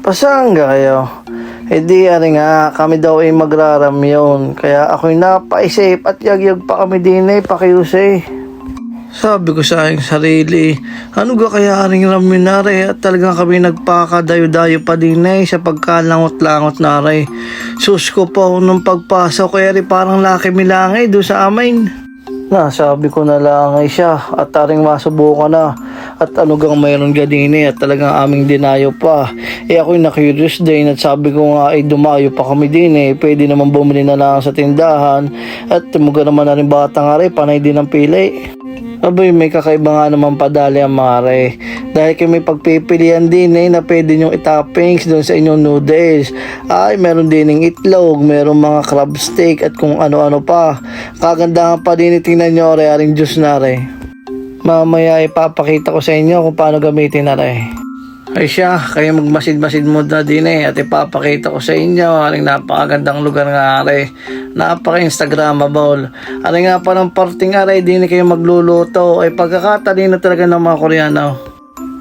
Pasangga kayo. Eh di ari nga, kami daw ay magraramyon. Kaya ako'y napaisip at yagyag pa kami din pakiusay. Sabi ko sa aking sarili, ano ga kaya aring ramyon nare at talagang kami nagpakadayo-dayo pa din sa pagkalangot-langot nare. Sus ko po nung pagpasok kaya rin parang laki milangay doon sa amin. Sabi ko na lang ay siya at taring masubukan na at ano gang mayroon gadini at talagang aming dinayo pa. Ako'y na-curious din at sabi ko nga ay dumayo pa kami din pwede naman bumili na lang sa tindahan at tumuga naman na rin bata nga rin panay din ang pili. Abay, may kakaiba nga naman padali ang mare. Dahil kayo may pagpipilian din na pwede nyong itoppings doon sa inyong noodles. Ay, meron din ng itlog, meron mga crab steak at kung ano-ano pa. Kagandahan pa din tingnan nyo, aring juice na re. Mamaya ipapakita ko sa inyo kung paano gamitin na re. Ay siya, kayo magmasid-masid mo na din at ipapakita ko sa inyo aring napakagandang lugar nga are. Napaka-instagramable. Aring nga pa ng parting are, din kayo magluluto ay pagkakatalino talaga ng mga Koreano.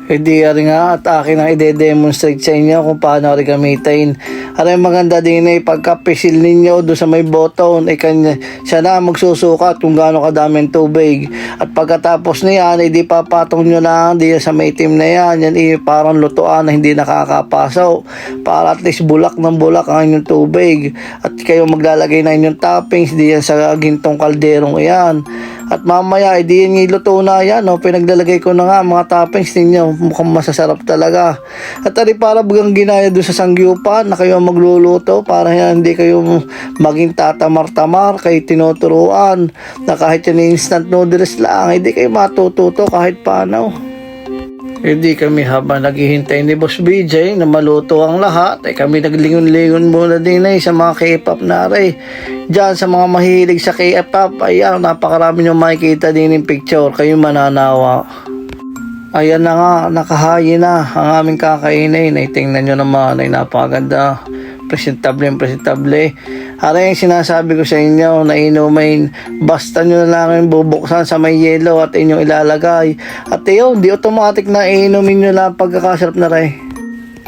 Di ari nga at akin ang ide-demonstrate sa inyo kung paano rin gamitin. Aray maganda din pagkapisil ninyo doon sa may button kanya, siya na magsusukat kung gaano kadaming tubig. At pagkatapos niyan di papatong nyo lang di sa may itim na yan parang lutuan na hindi nakakapasaw para at least bulak ng bulak ang inyong tubig. At kayo maglalagay na inyong toppings di yan sa gintong kalderong yan. At mamaya di yan iluto na yan pinaglalagay ko na nga mga toppings ninyo, mukhang masasarap talaga. At ari para bagang ginaya doon sa sangyupan na kayo magluluto para hindi kayo maging tatamar-tamar kayo tinuturuan na kahit yan instant noodles lang hindi kayo matututo kahit paano. Hindi kami habang naghihintay ni Boss BJ na maluto ang lahat kami naglingon-lingon muna din sa mga K-pop na rin. Diyan sa mga mahilig sa K-pop ayan napakarami nyo makikita din yung picture kayo mananawa. Ayan na nga, nakahayin na ang aming kakainin tingnan nyo naman ay napakaganda, presentable. Aray yung sinasabi ko sa inyo na inumin, basta nyo na lang yung bubuksan sa may yelo at inyong ilalagay. At yun, di automatic na inumin nyo lang pagkakasarap na rin.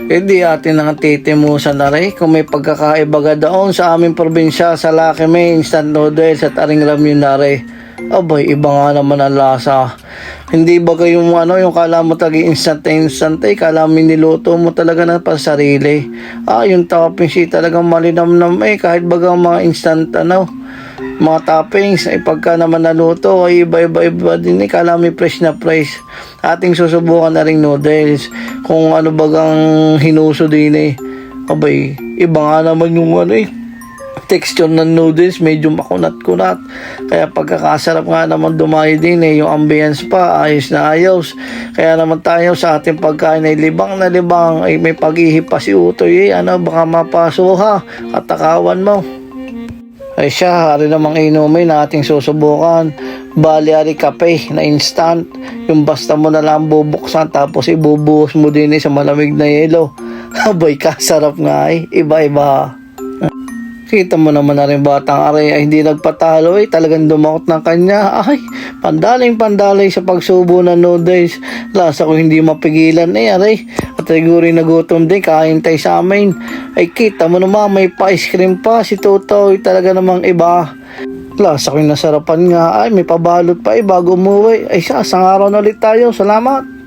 Di atin nang titimusan na rin kung may pagkakaibaga doon sa aming probinsya sa Lucky May instant noodles at aring ramyun na rin. Abay, iba nga naman ang lasa. Hindi ba yung yung kala mo tagi instant kala mo niluto mo talaga na pa sarili. Yung toppings talagang malinamnam kahit bagang mga instant mga toppings ay pagka naman naluto ay iba din kala mo fresh na fresh. Ating susubukan na ring noodles kung ano bagang hinuso din abay, iba nga naman yung texture ng noodles medyo makunat-kunat kaya pagkakasarap nga naman dumayo din yung ambience pa ayos na ayos. Kaya naman tayo sa ating pagkain ay libang na libang ay may paghihip pa si Utoy baka mapasuha at takawan mo. Ay siya, hari namang inumin na ating susubukan. Bali ari kape na instant yung basta mo na lang bubuksan tapos ibubuhos mo din sa malamig na yelo. Abay kasarap nga iba-iba. Kita mo naman na rin batang aray ay hindi nagpatalo talagang dumakot ng kanya. Ay, pandaling sa pagsubo ng noodles. Lasa ko hindi mapigilan aray. At siguro nagutom din kahintay sa amin. Ay kita mo naman may pa-ice cream pa si Totoy talaga namang iba. Lasa ko yung nasarapan nga ay may pabalot pa bago umuwi. Ay sa isang araw na ulit tayo. Salamat.